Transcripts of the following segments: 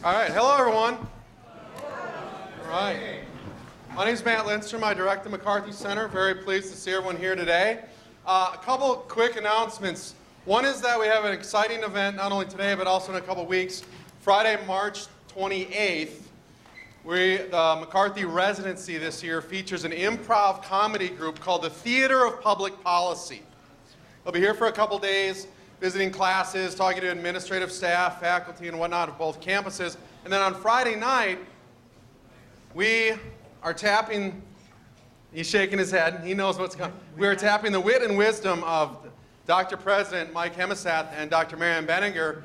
All right, hello everyone. All right. My name is Matt Lindstrom. I direct the McCarthy Center. Very pleased to see everyone here today. A couple quick announcements. One is that we have an exciting event, not only today, but also in a couple weeks. Friday, March 28th, the McCarthy residency this year features an improv comedy group called the Theater of Public Policy. They'll be here for a couple days, visiting classes, talking to administrative staff, faculty, and whatnot of both campuses. And then on Friday night, we are tapping, he's shaking his head, he knows what's coming. We are tapping the wit and wisdom of Dr. President Mike Hemesath and Dr. Marianne Benninger,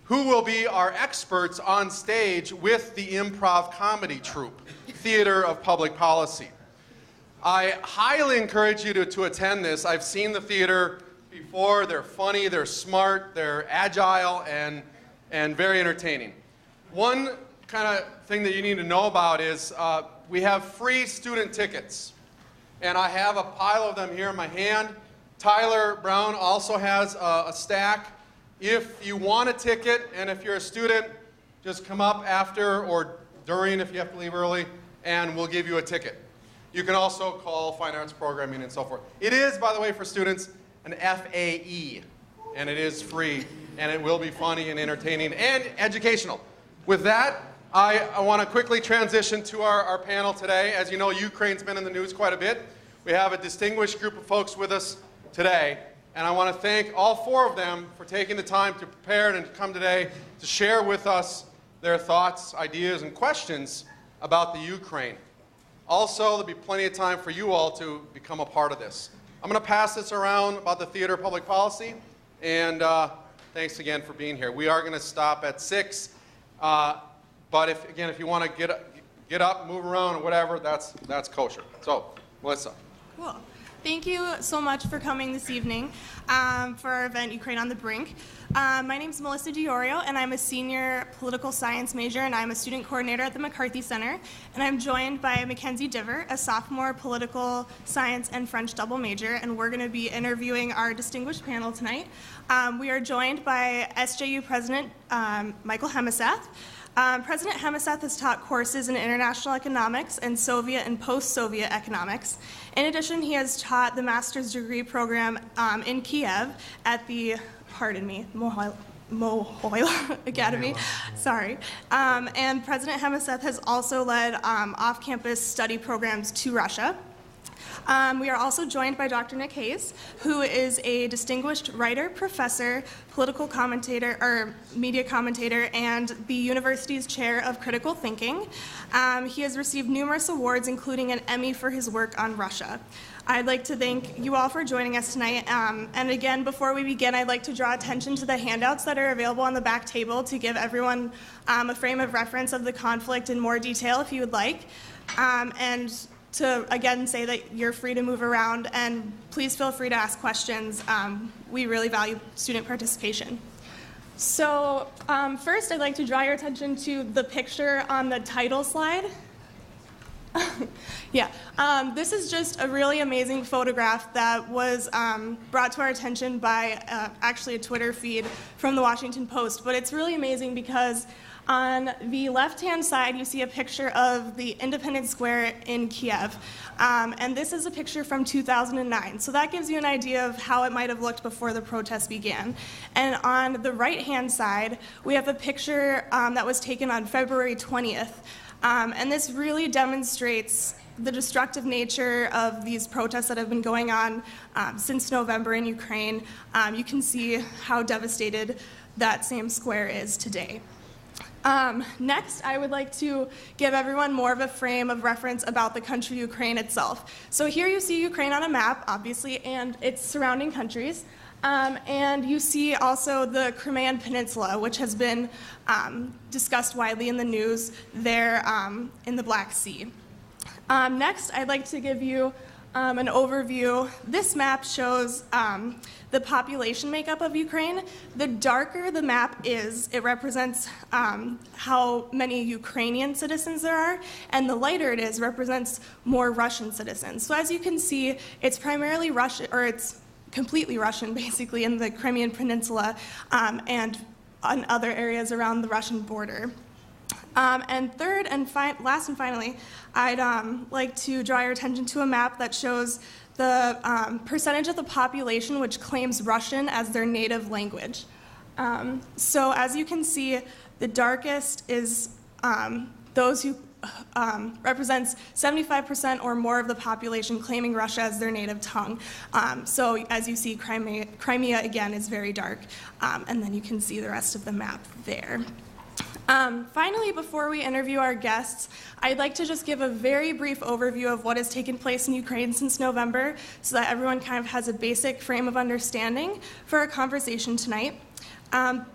who will be our experts on stage with the improv comedy troupe, Theater of Public Policy. I highly encourage you to attend this. I've seen the theater before. They're funny, they're smart, they're agile, and very entertaining. One kind of thing that you need to know about is we have free student tickets, and I have a pile of them here in my hand. Tyler Brown also has a stack. If you want a ticket, and if you're a student, just come up after or during if you have to leave early, and we'll give you a ticket. You can also call Fine Arts Programming and so forth. It is, by the way, for students, an FAE, and it is free, and it will be funny and entertaining and educational. With that, I want to quickly transition to our panel today. As you know, Ukraine's been in the news quite a bit. We have a distinguished group of folks with us today, and I want to thank all four of them for taking the time to prepare and to come today to share with us their thoughts, ideas, and questions about the Ukraine. Also, there'll be plenty of time for you all to become a part of this. I'm going to pass this around about the Theater of Public Policy, and thanks again for being here. We are going to stop at 6, but if you want to get up, move around, or whatever, that's kosher. So, Melissa. Cool. Thank you so much for coming this evening for our event, Ukraine on the Brink. My name is Melissa DiOrio, and I'm a senior political science major, and I'm a student coordinator at the McCarthy Center. And I'm joined by Mackenzie Diver, a sophomore political science and French double major, and we're going to be interviewing our distinguished panel tonight. We are joined by SJU President Michael Hemesath. President Hemesath has taught courses in international economics and Soviet and post-Soviet economics. In addition, he has taught the master's degree program in Kiev at the, Mohyla Academy. Sorry. And President Hemesath has also led off-campus study programs to Russia. We are also joined by Dr. Nick Hayes, who is a distinguished writer, professor, political commentator, or media commentator, and the university's chair of critical thinking. He has received numerous awards, including an Emmy for his work on Russia. I'd like to thank you all for joining us tonight. And again, before we begin, I'd like to draw attention to the handouts that are available on the back table to give everyone a frame of reference of the conflict in more detail, if you would like. And to again say that you're free to move around, and please feel free to ask questions. We really value student participation. So first, I'd like to draw your attention to the picture on the title slide. Yeah, this is just a really amazing photograph that was brought to our attention by actually a Twitter feed from the Washington Post. But it's really amazing because on the left-hand side, you see a picture of the Independence Square in Kiev. And this is a picture from 2009. So that gives you an idea of how it might have looked before the protests began. And on the right-hand side, we have a picture that was taken on February 20th. And this really demonstrates the destructive nature of these protests that have been going on since November in Ukraine. You can see how devastated that same square is today. Next, I would like to give everyone more of a frame of reference about the country Ukraine itself. So here you see Ukraine on a map, obviously, and its surrounding countries. And you see also the Crimean Peninsula, which has been discussed widely in the news there in the Black Sea. Next, I'd like to give you an overview. This map shows the population makeup of Ukraine. The darker the map is, it represents how many Ukrainian citizens there are, and the lighter it is represents more Russian citizens. So as you can see, it's primarily Russian, or it's completely Russian, basically, in the Crimean Peninsula and on other areas around the Russian border. And third and last and finally, I'd like to draw your attention to a map that shows the percentage of the population which claims Russian as their native language. So as you can see, the darkest is those who represents 75% or more of the population claiming Russia as their native tongue. So as you see, Crimea again is very dark, and then you can see the rest of the map there. Finally, before we interview our guests, I'd like to just give a very brief overview of what has taken place in Ukraine since November so that everyone kind of has a basic frame of understanding for our conversation tonight.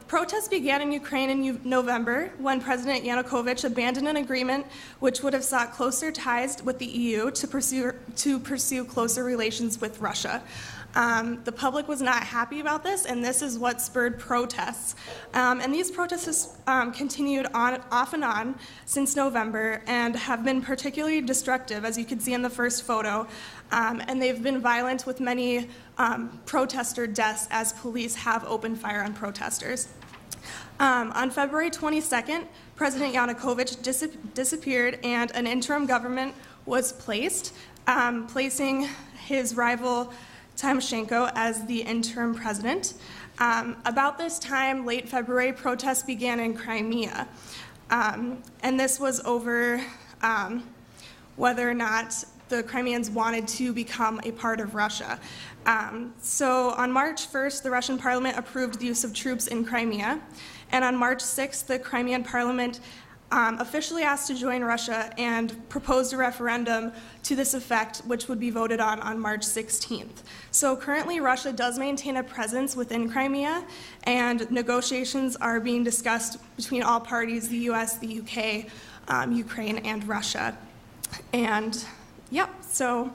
Protests began in Ukraine in November when President Yanukovych abandoned an agreement which would have sought closer ties with the EU to pursue closer relations with Russia. The public was not happy about this, and this is what spurred protests. And these protests continued off and on since November and have been particularly destructive, as you can see in the first photo. And they've been violent with many protester deaths as police have opened fire on protesters. On February 22nd, President Yanukovych disappeared and an interim government was placed, placing his rival Tymoshenko as the interim president. About this time, late February, protests began in Crimea. And this was over whether or not the Crimeans wanted to become a part of Russia. So on March 1st, the Russian parliament approved the use of troops in Crimea. And on March 6th, the Crimean parliament officially asked to join Russia and proposed a referendum to this effect, which would be voted on March 16th. So currently, Russia does maintain a presence within Crimea, and negotiations are being discussed between all parties, the US, the UK, Ukraine, and Russia. And yep, so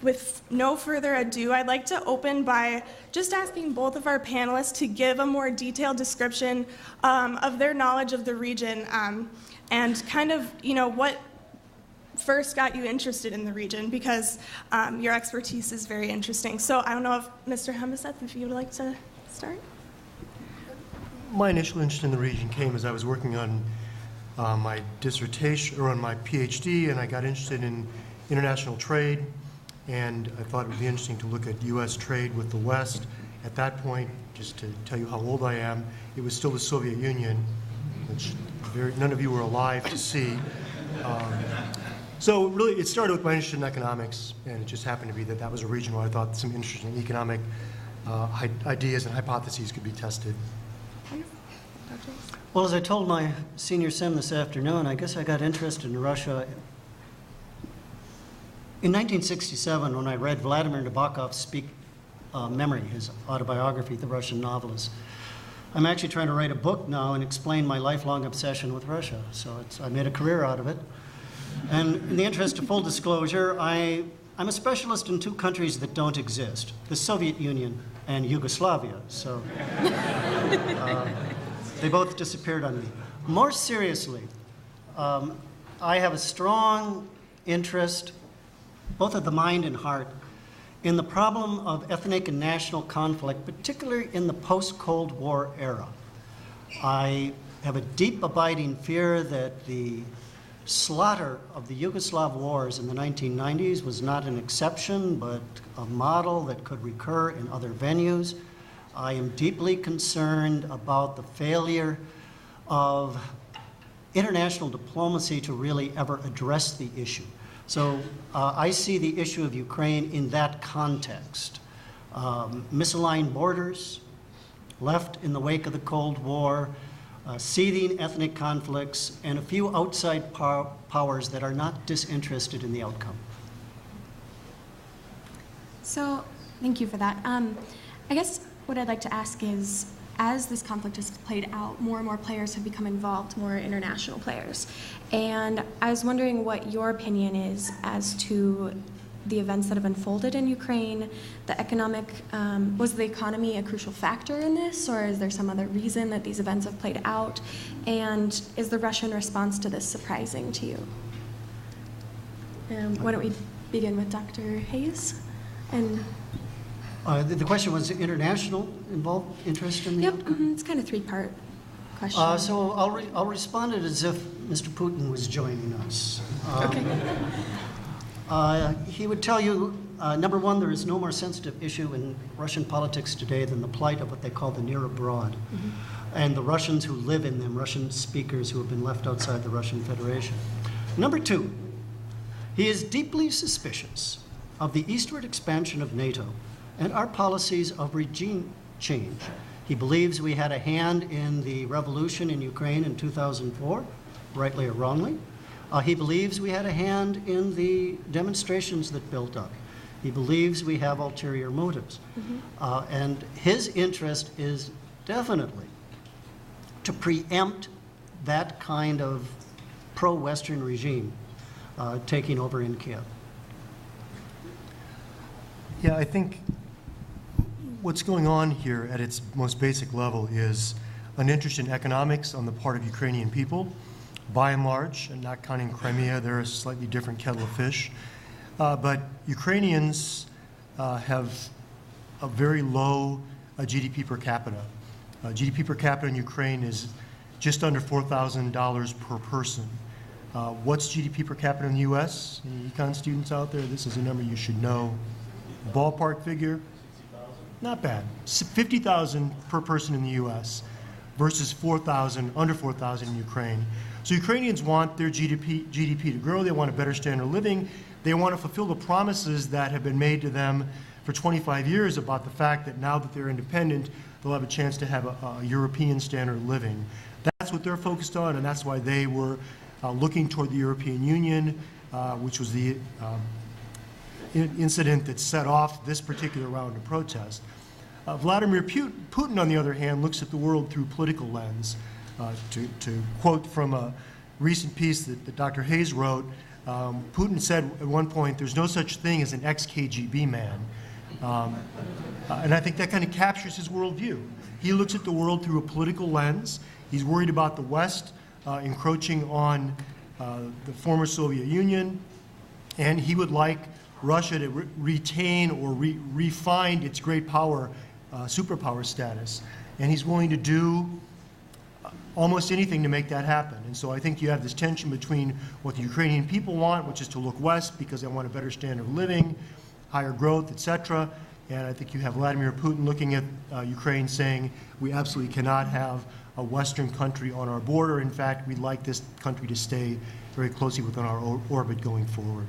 with no further ado, I'd like to open by just asking both of our panelists to give a more detailed description of their knowledge of the region and kind of, what first got you interested in the region, because your expertise is very interesting. So I don't know if Mr. Hemesath, if you would like to start. My initial interest in the region came as I was working on my dissertation, or on my PhD, and I got interested in international trade. And I thought it would be interesting to look at U.S. trade with the West. At that point, just to tell you how old I am, it was still the Soviet Union, which none of you were alive to see. So really, it started with my interest in economics, and it just happened to be that that was a region where I thought some interesting economic ideas and hypotheses could be tested. Well, as I told my senior sim this afternoon, I guess I got interested in Russia in 1967, when I read Vladimir Nabokov's Memory, his autobiography, the Russian novelist. I'm actually trying to write a book now and explain my lifelong obsession with Russia. So I made a career out of it. And in the interest of full disclosure, I'm a specialist in two countries that don't exist, the Soviet Union and Yugoslavia. So they both disappeared on me. More seriously, I have a strong interest, both of the mind and heart, in the problem of ethnic and national conflict, particularly in the post-Cold War era. I have a deep abiding fear that the slaughter of the Yugoslav wars in the 1990s was not an exception, but a model that could recur in other venues. I am deeply concerned about the failure of international diplomacy to really ever address the issue. So I see the issue of Ukraine in that context. Misaligned borders, left in the wake of the Cold War, seething ethnic conflicts, and a few outside powers that are not disinterested in the outcome. So, thank you for that. I guess what I'd like to ask is, as this conflict has played out, more and more players have become involved, more international players. And I was wondering what your opinion is as to the events that have unfolded in Ukraine, the economic, was the economy a crucial factor in this, or is there some other reason that these events have played out? And is the Russian response to this surprising to you? Why don't we begin with Dr. Hayes? And The question was international interest in the outcome? It's kind of three-part. question. So I'll respond it as if Mr. Putin was joining us. Okay. He would tell you, number one, there is no more sensitive issue in Russian politics today than the plight of what they call the near abroad, and the Russians who live in them, Russian speakers who have been left outside the Russian Federation. Number two, he is deeply suspicious of the eastward expansion of NATO and our policies of regime change. He believes we had a hand in the revolution in Ukraine in 2004, rightly or wrongly. He believes we had a hand in the demonstrations that built up. He believes we have ulterior motives. And his interest is definitely to preempt that kind of pro-Western regime taking over in Kiev. Yeah, I think what's going on here at its most basic level is an interest in economics on the part of Ukrainian people. By and large, and not counting Crimea, they're a slightly different kettle of fish. But Ukrainians have a very low GDP per capita. GDP per capita in Ukraine is just under $4,000 per person. What's GDP per capita in the US? Any econ students out there? This is a number you should know. Ballpark figure? Not bad. 50,000 per person in the US versus 4,000, under 4,000 in Ukraine. So Ukrainians want their GDP to grow. They want a better standard of living. They want to fulfill the promises that have been made to them for 25 years about the fact that now that they're independent, they'll have a chance to have a European standard of living. That's what they're focused on, and that's why they were looking toward the European Union, which was the incident that set off this particular round of protest. Vladimir Putin, on the other hand, looks at the world through political lens. To quote from a recent piece that Dr. Hayes wrote, Putin said at one point, there's no such thing as an ex-KGB man. And I think that kind of captures his worldview. He looks at the world through a political lens. He's worried about the West encroaching on the former Soviet Union, and he would like Russia to retain or refine its great power, superpower status. And he's willing to do almost anything to make that happen. And so I think you have this tension between what the Ukrainian people want, which is to look west because they want a better standard of living, higher growth, et cetera. And I think you have Vladimir Putin looking at Ukraine saying, we absolutely cannot have a Western country on our border. In fact, we'd like this country to stay very closely within our orbit going forward.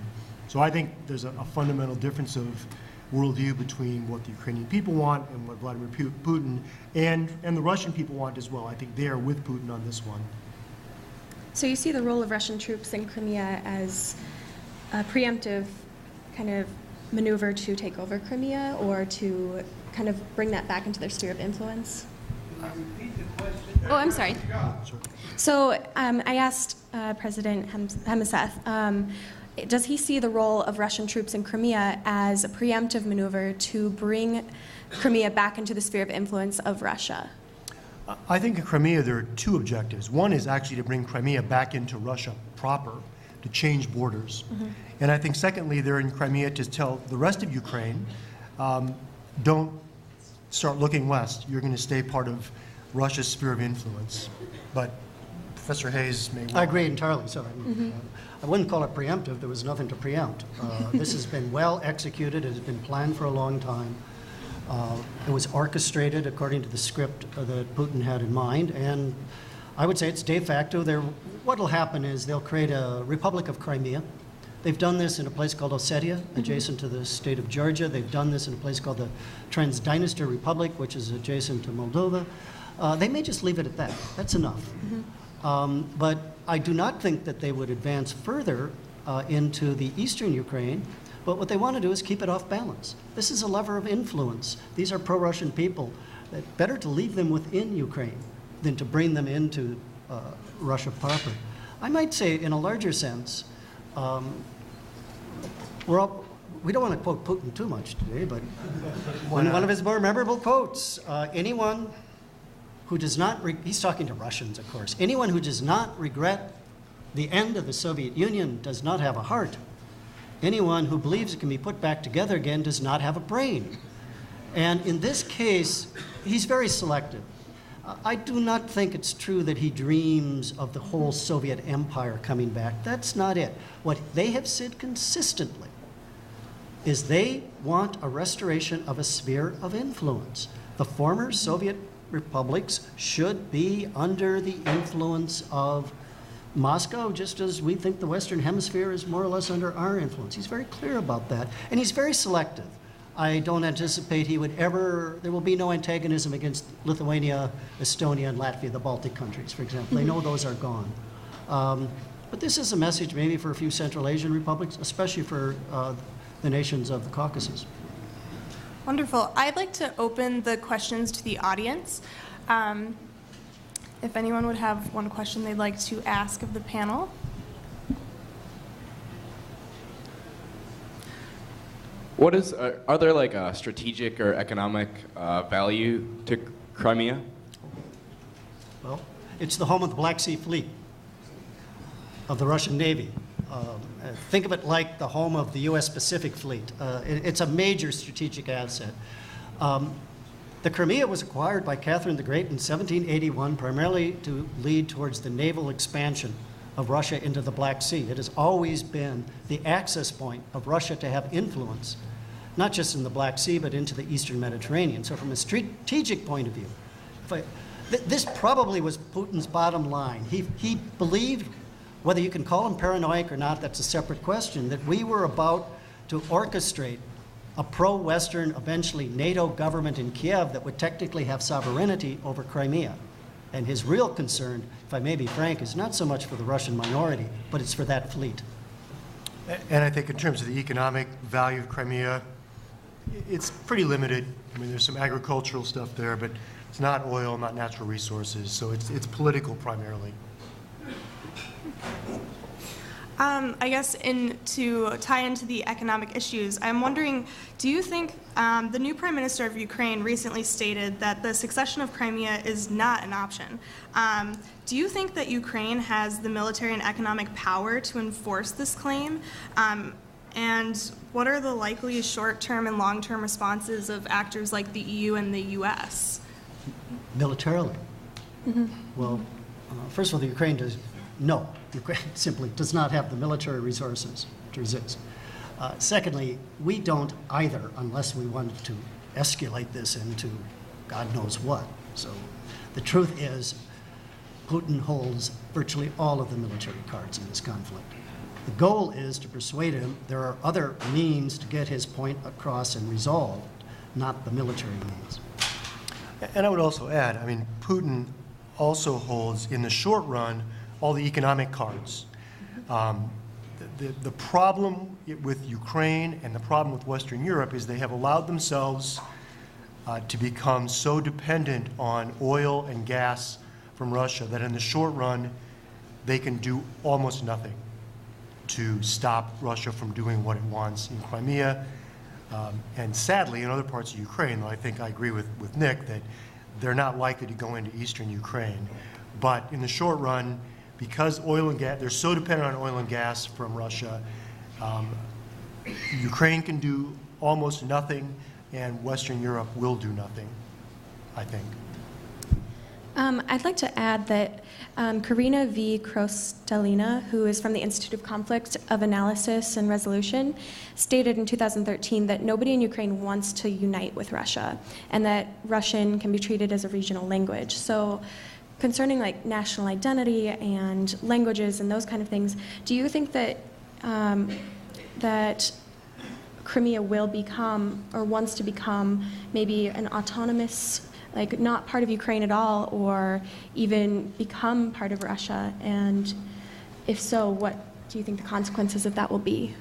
So I think there's a fundamental difference of worldview between what the Ukrainian people want and what Vladimir Putin and the Russian people want as well. I think they are with Putin on this one. So you see the role of Russian troops in Crimea as a preemptive kind of maneuver to take over Crimea or to kind of bring that back into their sphere of influence? Oh, I'm sorry. So I asked President Hemesath, does he see the role of Russian troops in Crimea as a preemptive maneuver to bring Crimea back into the sphere of influence of Russia? I think in Crimea there are two objectives. One is actually to bring Crimea back into Russia proper, to change borders. And I think secondly, they're in Crimea to tell the rest of Ukraine, don't start looking west. You're going to stay part of Russia's sphere of influence. But Professor Hayes may well. I agree entirely. So I wouldn't call it preemptive. There was nothing to preempt. This has been well executed. It has been planned for a long time. It was orchestrated according to the script that Putin had in mind. And I would say it's de facto. What will happen is they'll create a Republic of Crimea. They've done this in a place called Ossetia, adjacent to the state of Georgia. They've done this in a place called the Transdniester Republic, which is adjacent to Moldova. They may just leave it at that. That's enough. But I do not think that they would advance further into the eastern Ukraine. But what they want to do is keep it off balance. This is a lever of influence. These are pro-Russian people. Better to leave them within Ukraine than to bring them into Russia proper. I might say, in a larger sense, we don't want to quote Putin too much today, but one of his more memorable quotes, anyone who does not, he's talking to Russians, of course, anyone who does not regret the end of the Soviet Union does not have a heart. Anyone who believes it can be put back together again does not have a brain. And in this case, he's very selective. I do not think it's true that he dreams of the whole Soviet empire coming back. That's not it. What they have said consistently is they want a restoration of a sphere of influence. The former Soviet republics should be under the influence of Moscow, just as we think the Western Hemisphere is more or less under our influence. He's very clear about that, and he's very selective. I don't anticipate he would ever, there will be no antagonism against Lithuania, Estonia, and Latvia, the Baltic countries, for example. They know those are gone. But this is a message maybe for a few Central Asian republics, especially for the nations of the Caucasus. Wonderful. I'd like to open the questions to the audience. If anyone would have one question they'd like to ask of the panel. What is, are there like a strategic or economic value to Crimea? Well, it's the home of the Black Sea Fleet of the Russian Navy. Think of it like the home of the U.S. Pacific Fleet. It's a major strategic asset. The Crimea was acquired by Catherine the Great in 1781, primarily to lead towards the naval expansion of Russia into the Black Sea. It has always been the access point of Russia to have influence, not just in the Black Sea, but into the Eastern Mediterranean. So from a strategic point of view, this probably was Putin's bottom line. He believed, whether you can call him paranoid or not, that's a separate question, that we were about to orchestrate a pro-Western, eventually NATO government in Kiev that would technically have sovereignty over Crimea. And his real concern, if I may be frank, is not so much for the Russian minority, but it's for that fleet. And I think in terms of the economic value of Crimea, it's pretty limited. I mean, there's some agricultural stuff there, but it's not oil, not natural resources, so it's political primarily. I guess to tie into the economic issues, I'm wondering, do you think the new Prime Minister of Ukraine recently stated that the succession of Crimea is not an option? Do you think that Ukraine has the military and economic power to enforce this claim? And what are the likely short-term and long-term responses of actors like the EU and the US? Militarily? Well, first of all, the Ukraine does, no. Ukraine simply does not have the military resources to resist. Secondly, we don't either, unless we wanted to escalate this into God knows what. So the truth is, Putin holds virtually all of the military cards in this conflict. The goal is to persuade him there are other means to get his point across and resolved, not the military means. And I would also add, I mean, Putin also holds, in the short run, all the economic cards. The problem with Ukraine and the problem with Western Europe is they have allowed themselves to become so dependent on oil and gas from Russia that in the short run, they can do almost nothing to stop Russia from doing what it wants in Crimea. And sadly, in other parts of Ukraine, though I think I agree with Nick that they're not likely to go into eastern Ukraine. But in the short run, because oil and gas, they're so dependent on oil and gas from Russia, Ukraine can do almost nothing, and Western Europe will do nothing, I think. I'd like to add that Karina V. Krostelina, who is from the Institute of Conflict of Analysis and Resolution, stated in 2013 that nobody in Ukraine wants to unite with Russia, and that Russian can be treated as a regional language. So concerning like national identity and languages and those kind of things, do you think that that Crimea will become or wants to become maybe an autonomous, like not part of Ukraine at all, or even become part of Russia? And if so, what do you think the consequences of that will be?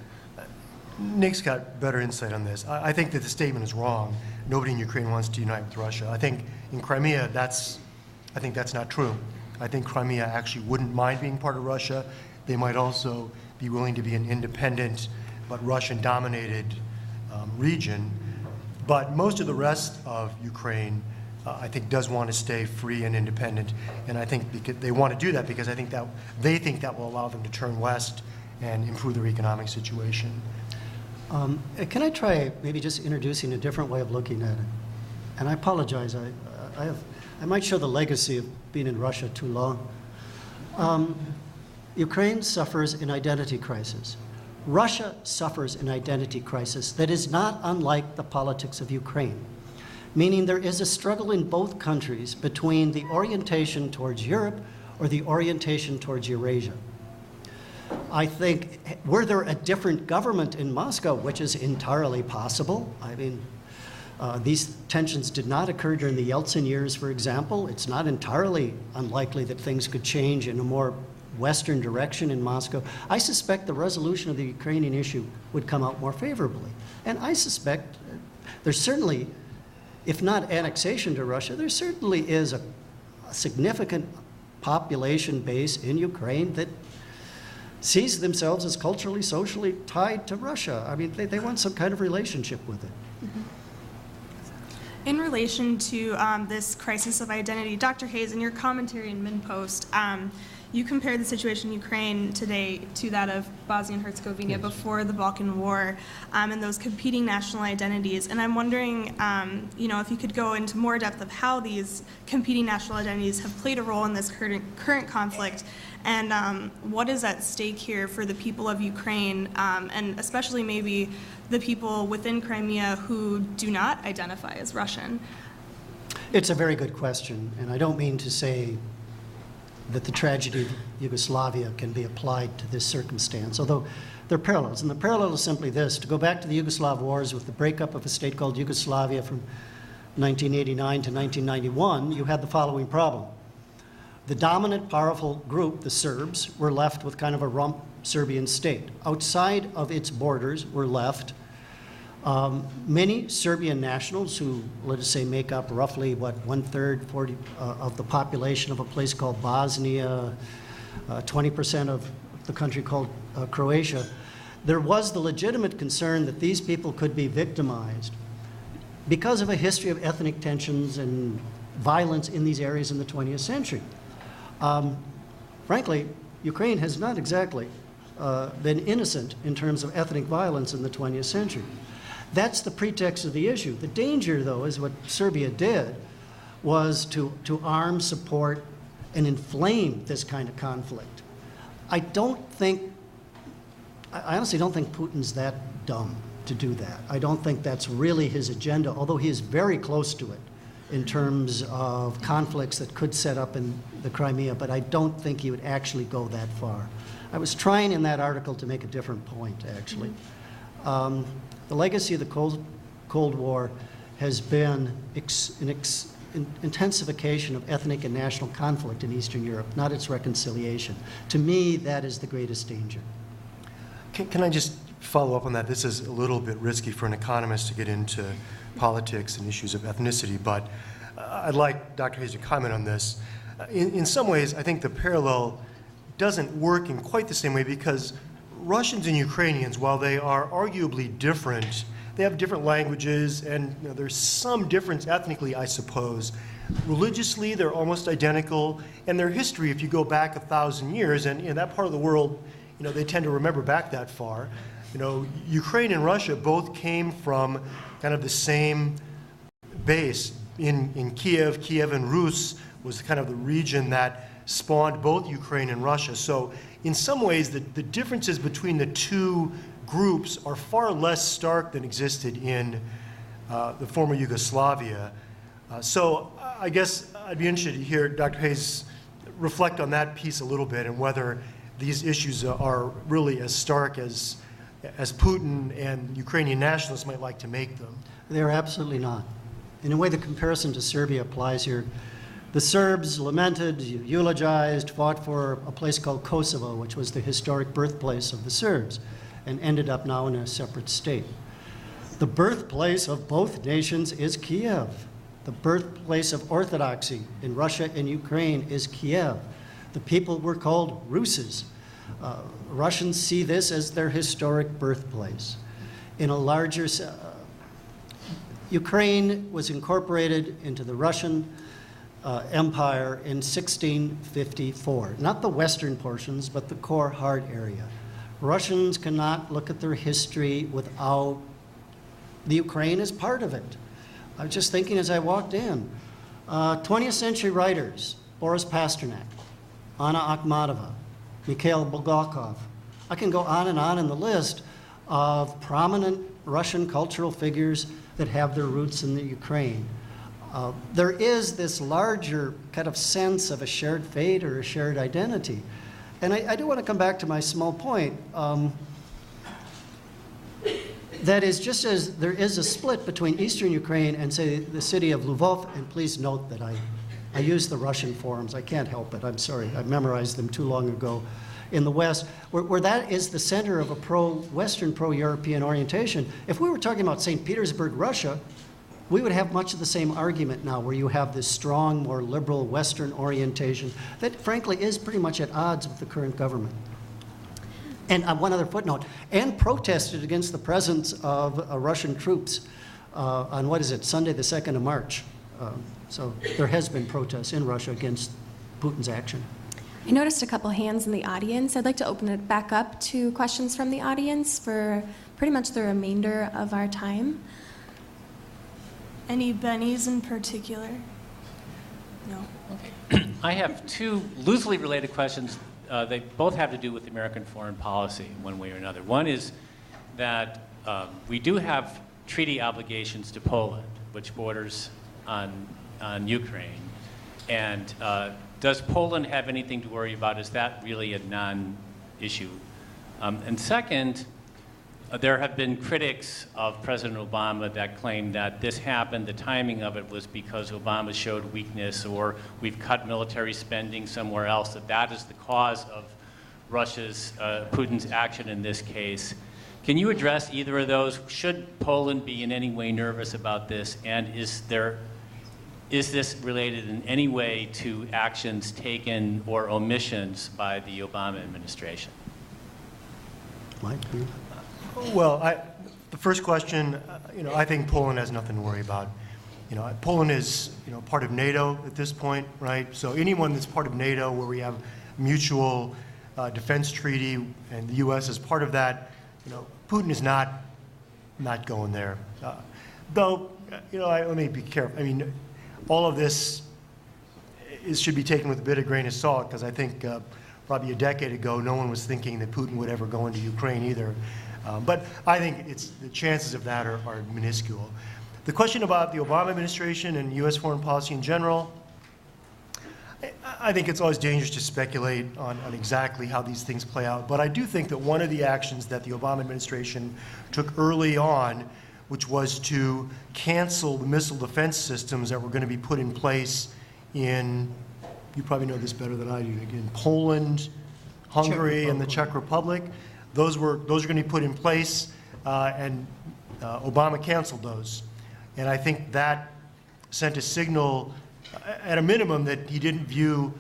Nick's got better insight on this. I think that the statement is wrong. Nobody in Ukraine wants to unite with Russia. I think in Crimea, I think that's not true. I think Crimea actually wouldn't mind being part of Russia. They might also be willing to be an independent but Russian-dominated region. But most of the rest of Ukraine, I think, does want to stay free and independent. And I think they want to do that because I think that they think that will allow them to turn west and improve their economic situation. Can I try maybe just introducing a different way of looking at it? And I apologize, I might show the legacy of being in Russia too long. Ukraine suffers an identity crisis. Russia suffers an identity crisis that is not unlike the politics of Ukraine, meaning there is a struggle in both countries between the orientation towards Europe or the orientation towards Eurasia. I think, were there a different government in Moscow, which is entirely possible? I mean, these tensions did not occur during the Yeltsin years, for example. It's not entirely unlikely that things could change in a more Western direction in Moscow. I suspect the resolution of the Ukrainian issue would come out more favorably. And I suspect there's certainly, if not annexation to Russia, there certainly is a significant population base in Ukraine that sees themselves as culturally, socially tied to Russia. I mean, they want some kind of relationship with it. Mm-hmm. In relation to this crisis of identity, Dr. Hayes, in your commentary in MinPost, you compared the situation in Ukraine today to that of Bosnia and Herzegovina Yes. before the Balkan War, and those competing national identities. And I'm wondering, if you could go into more depth of how these competing national identities have played a role in this current conflict, and what is at stake here for the people of Ukraine, and especially maybe the people within Crimea who do not identify as Russian? It's a very good question, and I don't mean to say that the tragedy of Yugoslavia can be applied to this circumstance, although there are parallels. And the parallel is simply this: to go back to the Yugoslav wars with the breakup of a state called Yugoslavia from 1989 to 1991, you had the following problem. The dominant, powerful group, the Serbs, were left with kind of a rump Serbian state. Outside of its borders were left many Serbian nationals who, let us say, make up roughly, 1/3 of the population of a place called Bosnia, 20% of the country called Croatia. There was the legitimate concern that these people could be victimized because of a history of ethnic tensions and violence in these areas in the 20th century. Frankly, Ukraine has not exactly been innocent in terms of ethnic violence in the 20th century. That's the pretext of the issue. The danger, though, is what Serbia did was to arm, support, and inflame this kind of conflict. I honestly don't think Putin's that dumb to do that. I don't think that's really his agenda, although he is very close to it in terms of conflicts that could set up in the Crimea, but I don't think he would actually go that far. I was trying in that article to make a different point, actually. The legacy of the Cold War has been an intensification of ethnic and national conflict in Eastern Europe, not its reconciliation. To me, that is the greatest danger. Can I just follow up on that? This is a little bit risky for an economist to get into politics and issues of ethnicity, but I'd like Dr. Hayes to comment on this. In some ways, I think the parallel doesn't work in quite the same way, because Russians and Ukrainians, while they are arguably different, they have different languages, and there's some difference ethnically, I suppose. Religiously, they're almost identical, and their history, if you go back 1,000 years, and in that part of the world, they tend to remember back that far. Ukraine and Russia both came from kind of the same base in Kiev. Kiev and Rus was kind of the region that spawned both Ukraine and Russia. So in some ways, the differences between the two groups are far less stark than existed in the former Yugoslavia. So I guess I'd be interested to hear Dr. Hayes reflect on that piece a little bit, and whether these issues are really as stark as Putin and Ukrainian nationalists might like to make them. They're absolutely not. In a way, the comparison to Serbia applies here. The Serbs lamented, eulogized, fought for a place called Kosovo, which was the historic birthplace of the Serbs, and ended up now in a separate state. The birthplace of both nations is Kiev. The birthplace of orthodoxy in Russia and Ukraine is Kiev. The people were called Ruses. Russians see this as their historic birthplace. In a larger, Ukraine was incorporated into the Russian Empire in 1654. Not the western portions, but the core hard area. Russians cannot look at their history without the Ukraine as part of it. I was just thinking as I walked in, 20th century writers, Boris Pasternak, Anna Akhmatova, Mikhail Bulgakov. I can go on in the list of prominent Russian cultural figures that have their roots in the Ukraine. There is this larger kind of sense of a shared fate or a shared identity. And I do want to come back to my small point. That is, just as there is a split between eastern Ukraine and, say, the city of Lvov, and please note that I use the Russian forums. I can't help it. I'm sorry. I memorized them too long ago. In the West, where that is the center of a pro-Western, pro-European orientation. If we were talking about St. Petersburg, Russia, we would have much of the same argument now, where you have this strong, more liberal Western orientation that, frankly, is pretty much at odds with the current government. And one other footnote, and protested against the presence of Russian troops on, what is it, Sunday the 2nd of March. So there has been protests in Russia against Putin's action. I noticed a couple hands in the audience. I'd like to open it back up to questions from the audience for pretty much the remainder of our time. Any bennies in particular? No. Okay. I have two loosely related questions. They both have to do with American foreign policy, one way or another. One is that we do have treaty obligations to Poland, which borders on Ukraine. And does Poland have anything to worry about? Is that really a non-issue? And second, there have been critics of President Obama that claim that this happened, the timing of it was because Obama showed weakness, or we've cut military spending somewhere else, that is the cause of Putin's action in this case. Can you address either of those? Should Poland be in any way nervous about this? And is this related in any way to actions taken or omissions by the Obama administration? Mike, you? Well, the first question, I think Poland has nothing to worry about. Poland is, part of NATO at this point, right? So anyone that's part of NATO, where we have mutual defense treaty, and the U.S. is part of that, Putin is not going there. Though, let me be careful. I mean, all of this should be taken with a bit of grain of salt, because I think probably a decade ago, no one was thinking that Putin would ever go into Ukraine either. But I think the chances of that are minuscule. The question about the Obama administration and U.S. foreign policy in general, I think it's always dangerous to speculate on exactly how these things play out. But I do think that one of the actions that the Obama administration took early on, which was to cancel the missile defense systems that were going to be put in place in, you probably know this better than I do, in Poland, Hungary, and the Czech Republic. Those are going to be put in place, and Obama canceled those. And I think that sent a signal, at a minimum, that he didn't view,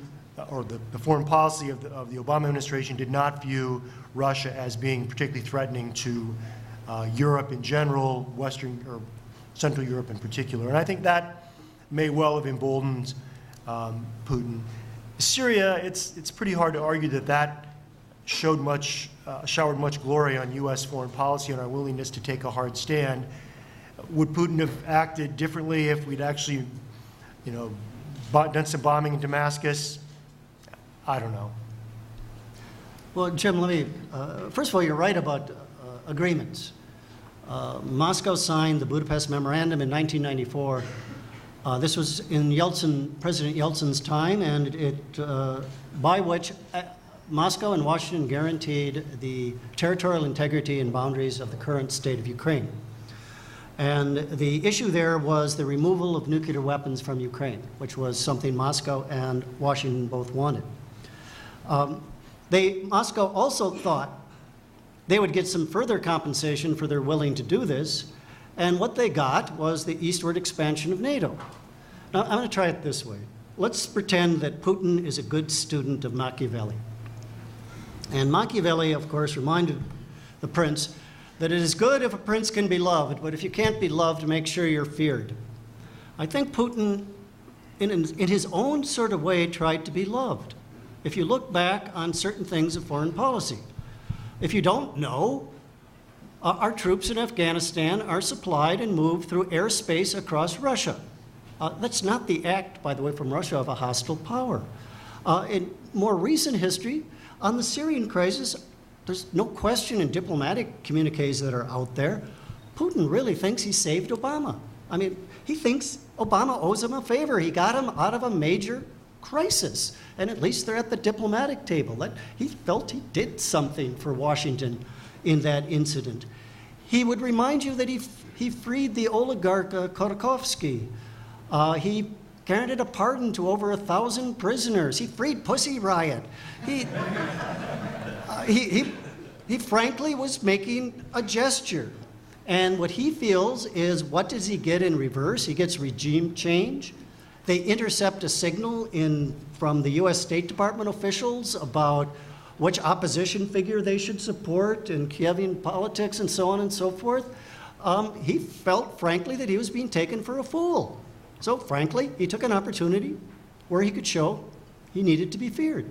or the foreign policy of the Obama administration did not view Russia as being particularly threatening to Europe in general, Western or Central Europe in particular. And I think that may well have emboldened Putin. Syria, it's pretty hard to argue that showered much glory on U.S. foreign policy and our willingness to take a hard stand. Would Putin have acted differently if we'd actually, done some bombing in Damascus? I don't know. Well, Jim, let me, first of all, you're right about agreements. Moscow signed the Budapest Memorandum in 1994. This was in President Yeltsin's time, and by which Moscow and Washington guaranteed the territorial integrity and boundaries of the current state of Ukraine. And the issue there was the removal of nuclear weapons from Ukraine, which was something Moscow and Washington both wanted. Moscow also thought they would get some further compensation for their willing to do this, and what they got was the eastward expansion of NATO. Now, I'm going to try it this way. Let's pretend that Putin is a good student of Machiavelli. And Machiavelli, of course, reminded the prince that it is good if a prince can be loved, but if you can't be loved, make sure you're feared. I think Putin, in his own sort of way, tried to be loved. If you look back on certain things of foreign policy. If you don't know, our troops in Afghanistan are supplied and moved through airspace across Russia. That's not the act, by the way, from Russia of a hostile power. In more recent history, on the Syrian crisis, there's no question in diplomatic communiques that are out there, Putin really thinks he saved Obama. I mean, he thinks Obama owes him a favor. He got him out of a major crisis, and at least they're at the diplomatic table. That he felt he did something for Washington in that incident. He would remind you that he freed the oligarch Khodorkovsky. He granted a pardon to over 1,000 prisoners. He freed Pussy Riot. He frankly was making a gesture. And what he feels is, what does he get in reverse? He gets regime change. They intercept a signal from the US State Department officials about which opposition figure they should support in Kievan politics and so on and so forth. He felt, frankly, that he was being taken for a fool. So, frankly, he took an opportunity where he could show he needed to be feared.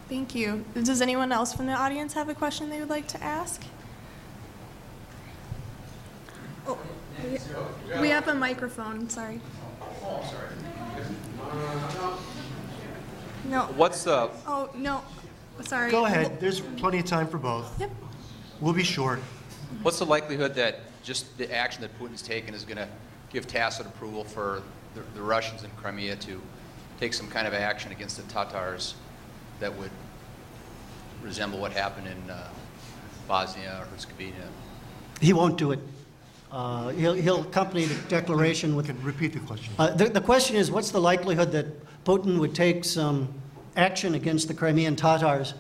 Thank you. Does anyone else from the audience have a question they would like to ask? Oh, we have a microphone, sorry. No. What's the... Oh, no, sorry. Go ahead, there's plenty of time for both. Yep. We'll be short. What's the likelihood that just the action that Putin's taken is going to give tacit approval for the Russians in Crimea to take some kind of action against the Tatars that would resemble what happened in Bosnia or Herzegovina? He won't do it. He'll accompany the declaration with... Can repeat the question. The question is, what's the likelihood that Putin would take some action against the Crimean Tatars,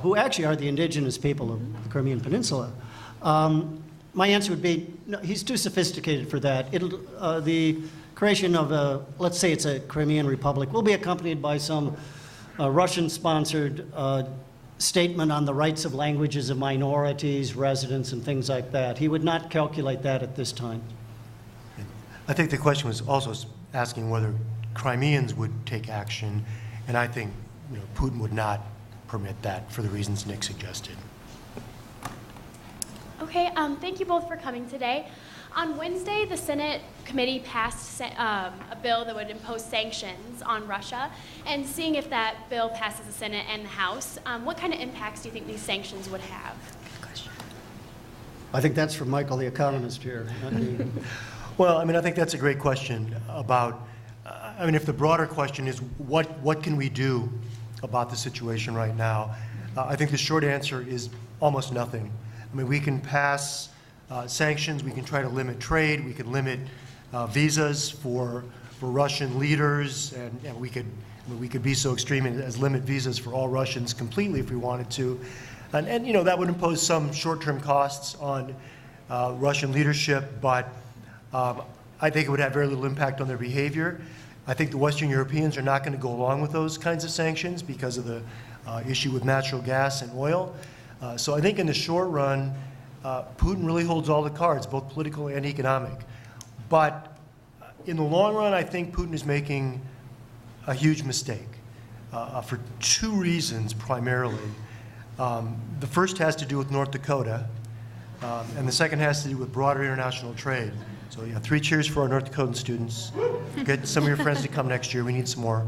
who actually are the indigenous people of the Crimean Peninsula? My answer would be, no, he's too sophisticated for that. The creation of let's say it's a Crimean Republic, will be accompanied by some Russian-sponsored statement on the rights of languages of minorities, residents, and things like that. He would not calculate that at this time. I think the question was also asking whether Crimeans would take action, and I think Putin would not permit that for the reasons Nick suggested. Okay, thank you both for coming today. On Wednesday, the Senate committee passed a bill that would impose sanctions on Russia. And seeing if that bill passes the Senate and the House, what kind of impacts do you think these sanctions would have? Good question. I think that's for Michael, the economist here. Well, I mean, I think that's a great question about, I mean, if the broader question is what can we do about the situation right now, I think the short answer is almost nothing. I mean, we can pass sanctions, we can try to limit trade, we can limit visas for Russian leaders, and we could be so extreme as limit visas for all Russians completely if we wanted to. And that would impose some short-term costs on Russian leadership, but I think it would have very little impact on their behavior. I think the Western Europeans are not going to go along with those kinds of sanctions because of the issue with natural gas and oil. So I think in the short run, Putin really holds all the cards, both political and economic. But in the long run, I think Putin is making a huge mistake for two reasons primarily. The first has to do with North Dakota, and the second has to do with broader international trade. So yeah, 3 cheers for our North Dakotan students. Get some of your friends to come next year. We need some more.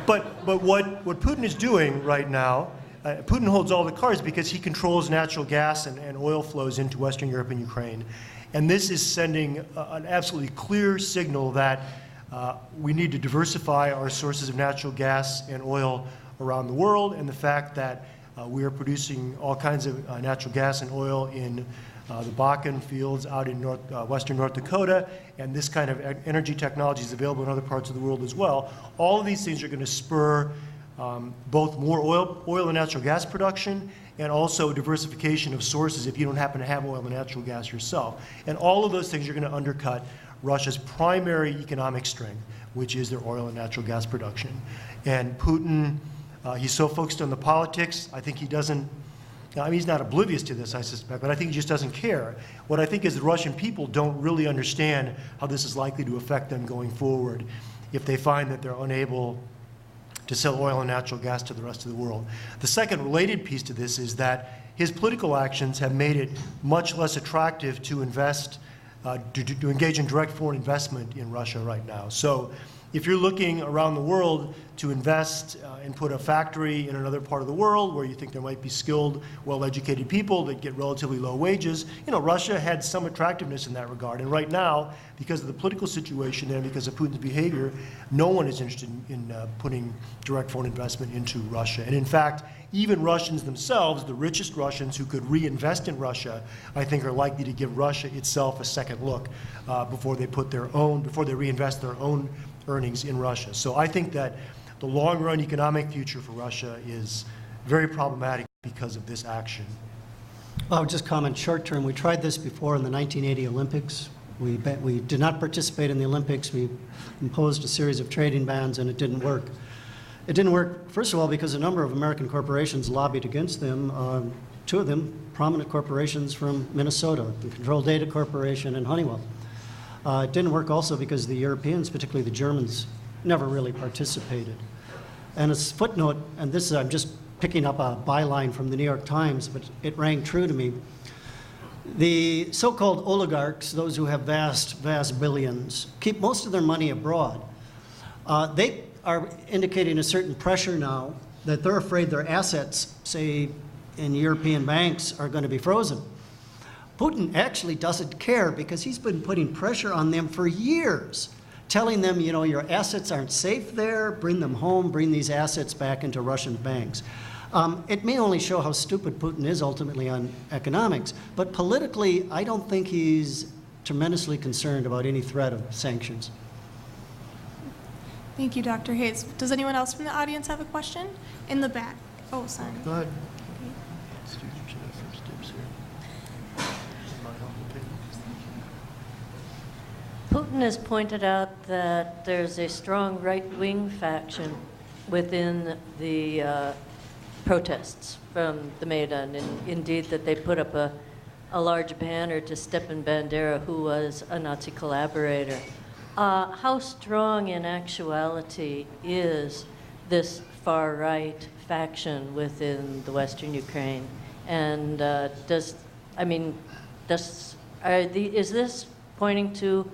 But what Putin is doing right now, Putin holds all the cards because he controls natural gas and oil flows into Western Europe and Ukraine. And this is sending an absolutely clear signal that we need to diversify our sources of natural gas and oil around the world, and the fact that we are producing all kinds of natural gas and oil in the Bakken fields out in western North Dakota, and this kind of energy technology is available in other parts of the world as well. All of these things are going to spur both more oil and natural gas production, and also diversification of sources if you don't happen to have oil and natural gas yourself. And all of those things are going to undercut Russia's primary economic strength, which is their oil and natural gas production. And Putin, he's so focused on the politics, I think he doesn't, I mean, he's not oblivious to this, I suspect, but I think he just doesn't care. What I think is the Russian people don't really understand how this is likely to affect them going forward if they find that they're unable to sell oil and natural gas to the rest of the world. The second related piece to this is that his political actions have made it much less attractive to invest to engage in direct foreign investment in Russia right now. So if you're looking around the world to invest and put a factory in another part of the world where you think there might be skilled, well-educated people that get relatively low wages, Russia had some attractiveness in that regard. And right now, because of the political situation and because of Putin's behavior, no one is interested in putting direct foreign investment into Russia. And in fact, even Russians themselves, the richest Russians who could reinvest in Russia, I think are likely to give Russia itself a second look before they reinvest their own earnings in Russia. So I think that the long-run economic future for Russia is very problematic because of this action. I would just comment short-term. We tried this before in the 1980 Olympics. We did not participate in the Olympics. We imposed a series of trading bans, and it didn't work. It didn't work, first of all, because a number of American corporations lobbied against them. Two of them, prominent corporations from Minnesota, the Control Data Corporation and Honeywell. It didn't work also because the Europeans, particularly the Germans, never really participated. And as a footnote, and this I'm just picking up a byline from the New York Times, but it rang true to me. The so-called oligarchs, those who have vast, vast billions, keep most of their money abroad. They are indicating a certain pressure now that they're afraid their assets, say in European banks, are going to be frozen. Putin actually doesn't care because he's been putting pressure on them for years, telling them, your assets aren't safe there, bring them home, bring these assets back into Russian banks. It may only show how stupid Putin is ultimately on economics, but politically, I don't think he's tremendously concerned about any threat of sanctions. Thank you, Dr. Hayes. Does anyone else from the audience have a question? In the back. Oh, sorry. Go ahead. Putin has pointed out that there's a strong right-wing faction within the protests from the Maidan, and indeed that they put up a large banner to Stepan Bandera, who was a Nazi collaborator. How strong in actuality is this far-right faction within the Western Ukraine? And is this pointing to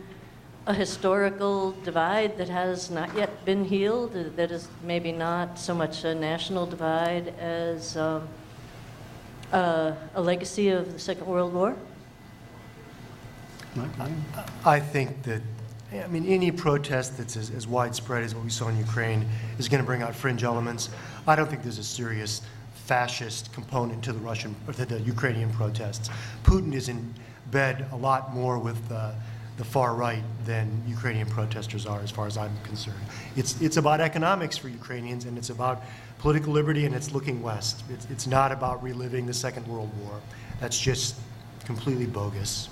a historical divide that has not yet been healed, that is maybe not so much a national divide as a legacy of the Second World War? I think that, any protest that's as widespread as what we saw in Ukraine is going to bring out fringe elements. I don't think there's a serious fascist component to the Ukrainian protests. Putin is in bed a lot more with the far right than Ukrainian protesters are, as far as I'm concerned. It's about economics for Ukrainians, and it's about political liberty, and it's looking west. It's not about reliving the Second World War. That's just completely bogus.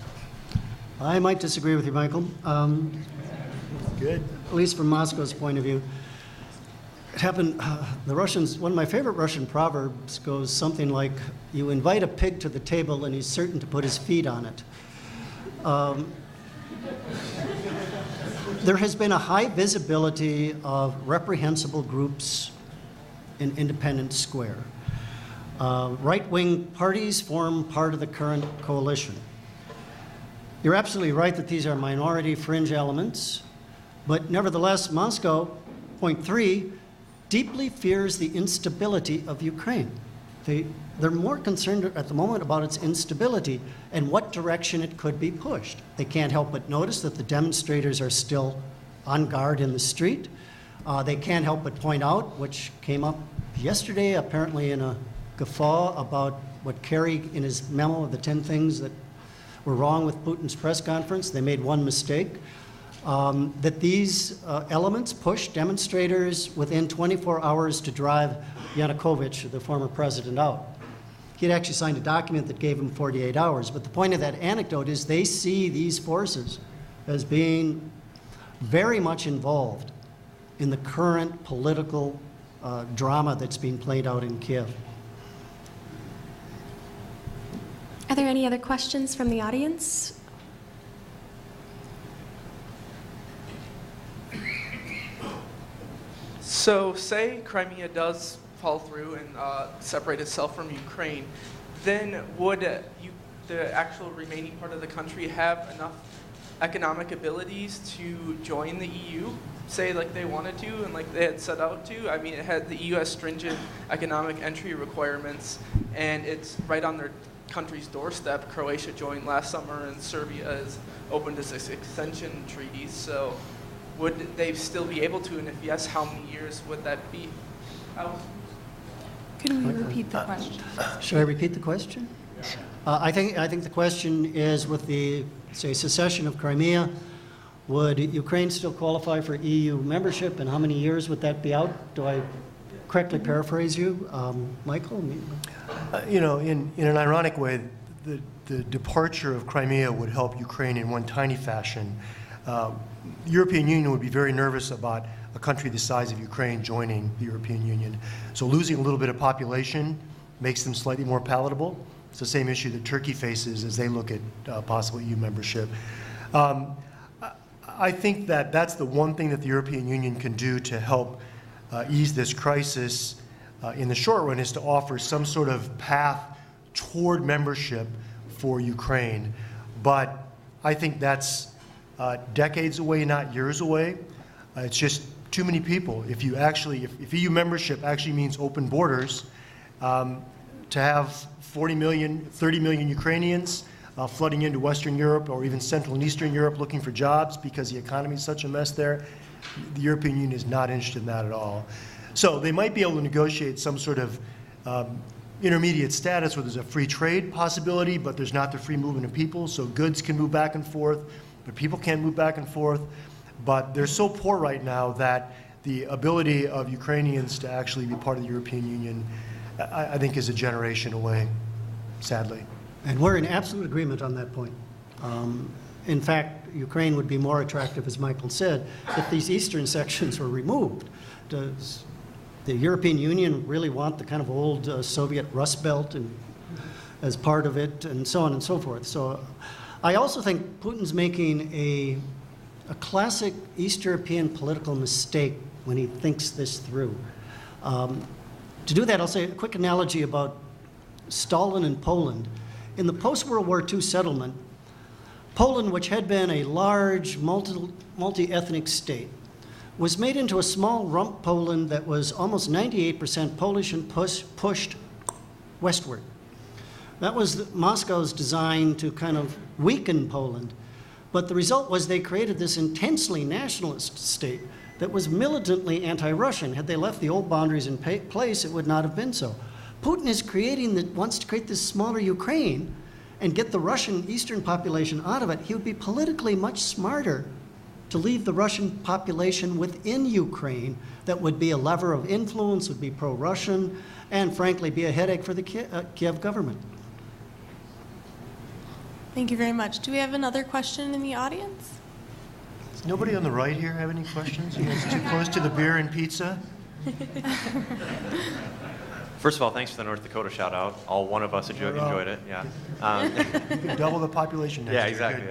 I might disagree with you, Michael. Good. At least from Moscow's point of view. It happened, the Russians, one of my favorite Russian proverbs goes something like, you invite a pig to the table and he's certain to put his feet on it. There has been a high visibility of reprehensible groups in Independence Square. Right-wing parties form part of the current coalition. You're absolutely right that these are minority fringe elements, but nevertheless, Moscow, point 3, deeply fears the instability of Ukraine. They're more concerned at the moment about its instability and what direction it could be pushed. They can't help but notice that the demonstrators are still on guard in the street. They can't help but point out, which came up yesterday, apparently in a guffaw about what Kerry, in his memo of the 10 things that were wrong with Putin's press conference, they made one mistake, that these elements pushed demonstrators within 24 hours to drive Yanukovych, the former president, out. He had actually signed a document that gave him 48 hours. But the point of that anecdote is they see these forces as being very much involved in the current political drama that's being played out in Kiev. Are there any other questions from the audience? So say Crimea does fall through and separate itself from Ukraine, then would the actual remaining part of the country have enough economic abilities to join the EU, say like they wanted to and like they had set out to. I mean, the EU has stringent economic entry requirements, and it's right on their country's doorstep. Croatia joined last summer, and Serbia has opened its extension treaties. So would they still be able to, and if yes, how many years would that be? Can we repeat the question? Should I repeat the question? I think the question is, with the, say, secession of Crimea, would Ukraine still qualify for EU membership, and how many years would that be out? Do I correctly paraphrase you? Michael? You know, in an ironic way, the departure of Crimea would help Ukraine in one tiny fashion. The European Union would be very nervous about a country the size of Ukraine joining the European Union. So losing a little bit of population makes them slightly more palatable. It's the same issue that Turkey faces as they look at possible EU membership. I think that that's the one thing that the European Union can do to help ease this crisis in the short run, is to offer some sort of path toward membership for Ukraine. But I think that's decades away, not years away. It's just too many people. If EU membership actually means open borders, to have 40 million, 30 million Ukrainians flooding into Western Europe or even Central and Eastern Europe looking for jobs because the economy is such a mess there, the European Union is not interested in that at all. So they might be able to negotiate some sort of intermediate status where there's a free trade possibility, but there's not the free movement of people, so goods can move back and forth, but people can't move back and forth. But they're so poor right now that the ability of Ukrainians to actually be part of the European Union, I think, is a generation away, sadly. And we're in absolute agreement on that point. In fact, Ukraine would be more attractive, as Michael said, if these eastern sections were removed. Does the European Union really want the kind of old Soviet Rust Belt as part of it, and so on and so forth? So I also think Putin's making a classic East European political mistake when he thinks this through. To do that, I'll say a quick analogy about Stalin and Poland. In the post-World War II settlement, Poland, which had been a large multi-ethnic state, was made into a small rump Poland that was almost 98% Polish and pushed westward. That was Moscow's design to kind of weaken Poland. But the result was they created this intensely nationalist state that was militantly anti-Russian. Had they left the old boundaries in place, it would not have been so. Putin is wants to create this smaller Ukraine and get the Russian eastern population out of it. He would be politically much smarter to leave the Russian population within Ukraine that would be a lever of influence, would be pro-Russian, and frankly be a headache for the Kiev government. Thank you very much. Do we have another question in the audience? Does nobody on the right here have any questions? You guys too close to the beer and pizza? First of all, thanks for the North Dakota shout out. All one of us enjoyed it. Yeah. You can double the population next year. Yeah, exactly.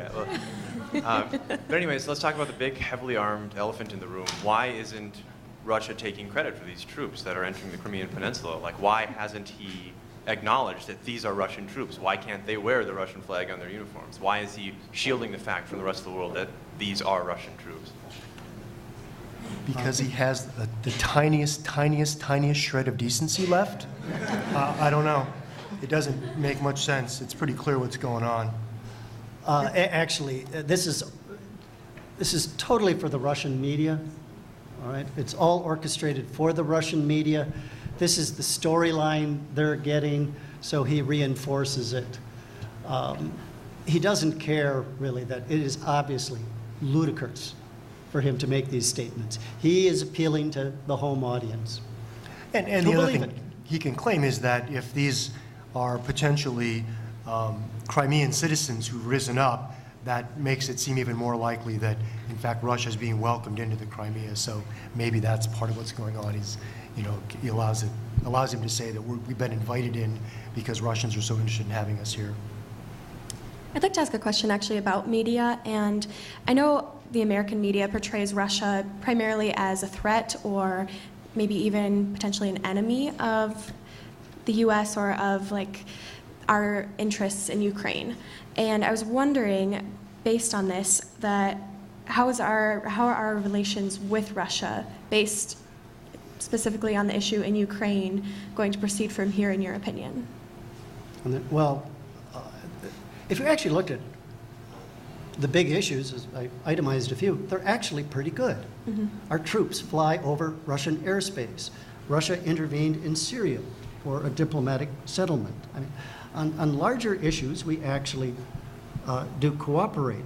Yeah. But anyways, let's talk about the big, heavily armed elephant in the room. Why isn't Russia taking credit for these troops that are entering the Crimean Peninsula? Like, why hasn't he acknowledged that these are Russian troops? Why can't they wear the Russian flag on their uniforms? Why is he shielding the fact from the rest of the world that these are Russian troops? Because he has the tiniest shred of decency left? I don't know. It doesn't make much sense. It's pretty clear what's going on. Actually, this is totally for the Russian media. All right, it's all orchestrated for the Russian media. This is the storyline they're getting, so he reinforces it. He doesn't care really that it is obviously ludicrous for him to make these statements. He is appealing to the home audience. And the other thing he can claim is that if these are potentially Crimean citizens who've risen up, that makes it seem even more likely that, in fact, Russia is being welcomed into the Crimea. So maybe that's part of what's going on. He allows him to say that we've been invited in because Russians are so interested in having us here. I'd like to ask a question actually about media, and I know the American media portrays Russia primarily as a threat or maybe even potentially an enemy of the US or of like our interests in Ukraine. And I was wondering, based on this, that how are our relations with Russia, based specifically on the issue in Ukraine, going to proceed from here, in your opinion? Well, if you actually looked at the big issues, as I itemized a few, they're actually pretty good. Our troops fly over Russian airspace. Russia intervened in Syria for a diplomatic settlement. I mean, on larger issues, we actually do cooperate.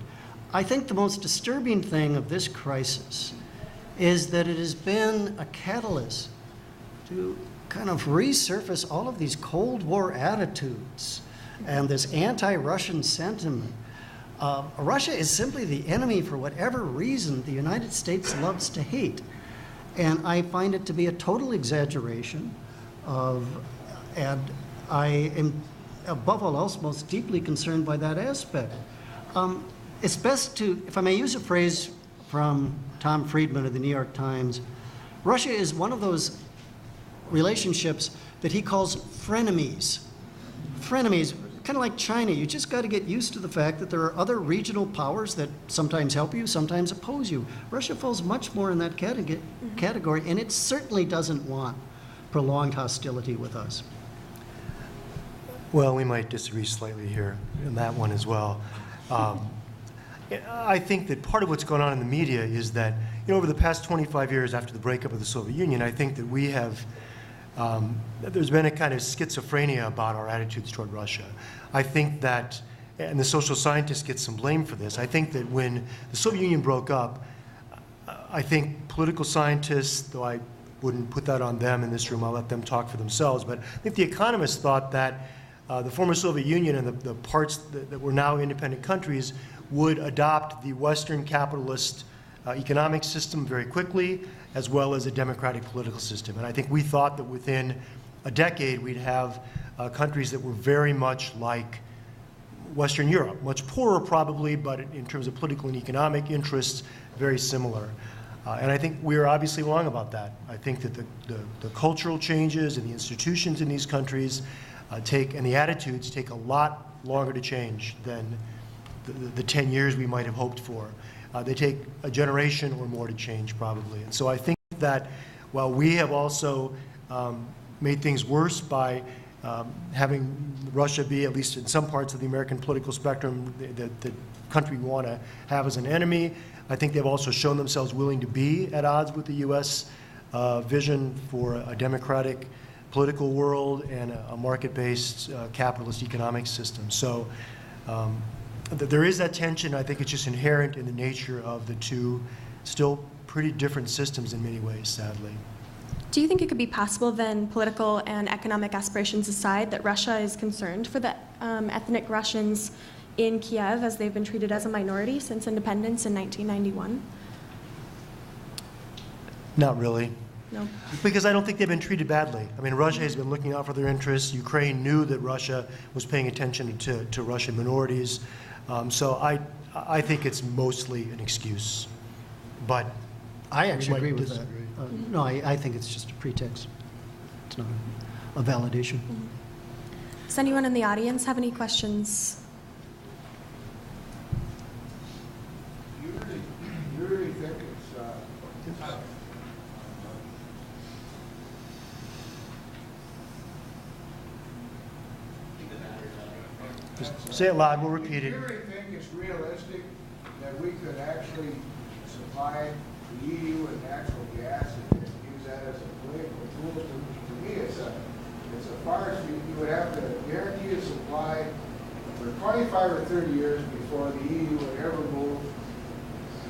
I think the most disturbing thing of this crisis is that it has been a catalyst to kind of resurface all of these Cold War attitudes and this anti-Russian sentiment. Russia is simply the enemy for whatever reason the United States loves to hate. And I find it to be a total exaggeration and I am, above all else, most deeply concerned by that aspect. It's best to, if I may use a phrase from Tom Friedman of the New York Times, Russia is one of those relationships that he calls frenemies. Frenemies, kind of like China. You just got to get used to the fact that there are other regional powers that sometimes help you, sometimes oppose you. Russia falls much more in that category, and it certainly doesn't want prolonged hostility with us. Well, we might disagree slightly here in that one as well. I think that part of what's going on in the media is that, you know, over the past 25 years after the breakup of the Soviet Union, I think that we have, there's been a kind of schizophrenia about our attitudes toward Russia. I think that, and the social scientists get some blame for this, I think that when the Soviet Union broke up, I think political scientists, though I wouldn't put that on them in this room, I'll let them talk for themselves, but I think the economists thought that the former Soviet Union and the parts that were now independent countries would adopt the Western capitalist economic system very quickly, as well as a democratic political system. And I think we thought that within a decade we'd have countries that were very much like Western Europe, much poorer probably, but in terms of political and economic interests, very similar. And I think we are obviously wrong about that. I think that the cultural changes and the institutions in these countries and the attitudes take a lot longer to change than the 10 years we might have hoped for. They take a generation or more to change, probably. And so I think that while we have also made things worse by having Russia be, at least in some parts of the American political spectrum, the country we want to have as an enemy, I think they've also shown themselves willing to be at odds with the U.S. Vision for a democratic political world and a market-based capitalist economic system. So there is that tension. I think it's just inherent in the nature of the two still pretty different systems in many ways, sadly. Do you think it could be possible then, political and economic aspirations aside, that Russia is concerned for the ethnic Russians in Kiev as they've been treated as a minority since independence in 1991? Not really. No. Because I don't think they've been treated badly. I mean, Russia has been looking out for their interests. Ukraine knew that Russia was paying attention to Russian minorities. So I think it's mostly an excuse. But I actually agree with that. No, I think it's just a pretext. It's not a validation. Does anyone in the audience have any questions? You really think it's just say it loud, we'll repeat it. Do you really think it's realistic that we could actually supply the EU with natural gas and use that as a political tool? To me, it's a farce. You would have to guarantee a supply for 25 or 30 years before the EU would ever move.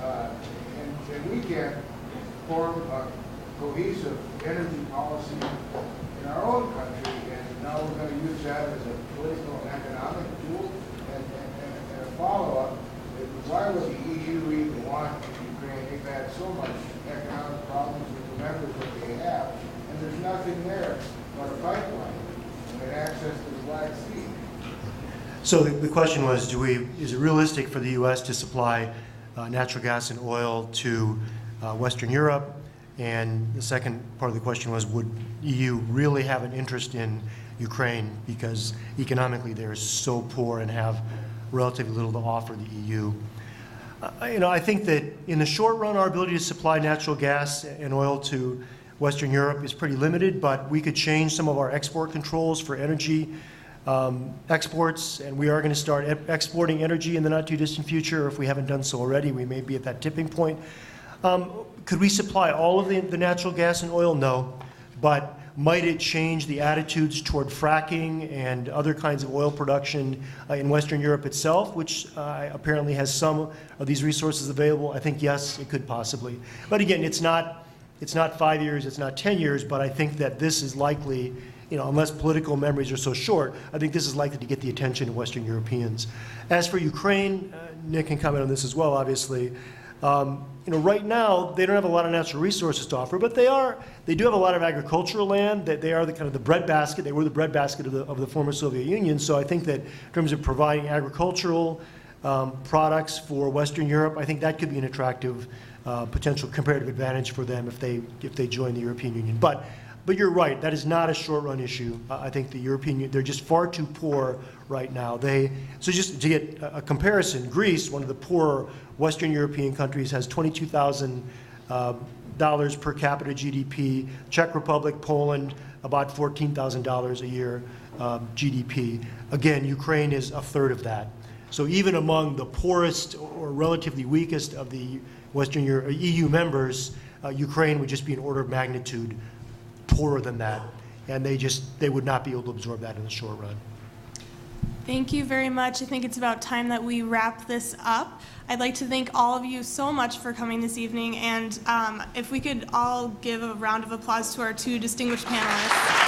And we can't form a cohesive energy policy in our own country, and now we're going to use that as a political and economic tool. And a follow-up, why would the EU even want Ukraine? They've had so much economic problems with the members that they have, and there's nothing there but a pipeline and access to the Black Sea. So the question was, is it realistic for the U.S. to supply natural gas and oil to Western Europe? And the second part of the question was, would EU really have an interest in Ukraine because economically they're so poor and have relatively little to offer the EU? I think that in the short run, our ability to supply natural gas and oil to Western Europe is pretty limited, but we could change some of our export controls for energy exports, and we are going to start exporting energy in the not too distant future. If we haven't done so already, we may be at that tipping point. Could we supply all of the natural gas and oil? No, but might it change the attitudes toward fracking and other kinds of oil production in Western Europe itself, which apparently has some of these resources available? I think yes, it could possibly. But again, it's not 5 years, it's not 10 years, but I think that this is likely, unless political memories are so short, I think this is likely to get the attention of Western Europeans. As for Ukraine, Nick can comment on this as well, obviously. Right now, they don't have a lot of natural resources to offer, but they do have a lot of agricultural land. That they are the kind of the breadbasket. They were the breadbasket of the former Soviet Union. So I think that in terms of providing agricultural products for Western Europe, I think that could be an attractive potential comparative advantage for them if they join the European Union. But you're right, that is not a short-run issue. I think the European Union, they're just far too poor right now. So just to get a comparison, Greece, one of the poorer Western European countries, has $22,000 per capita GDP. Czech Republic, Poland, about $14,000 a year GDP. Again, Ukraine is a third of that. So even among the poorest or relatively weakest of the Western EU members, Ukraine would just be an order of magnitude poorer than that, and they would not be able to absorb that in the short run. Thank you very much. I think it's about time that we wrap this up. I'd like to thank all of you so much for coming this evening, and if we could all give a round of applause to our two distinguished panelists.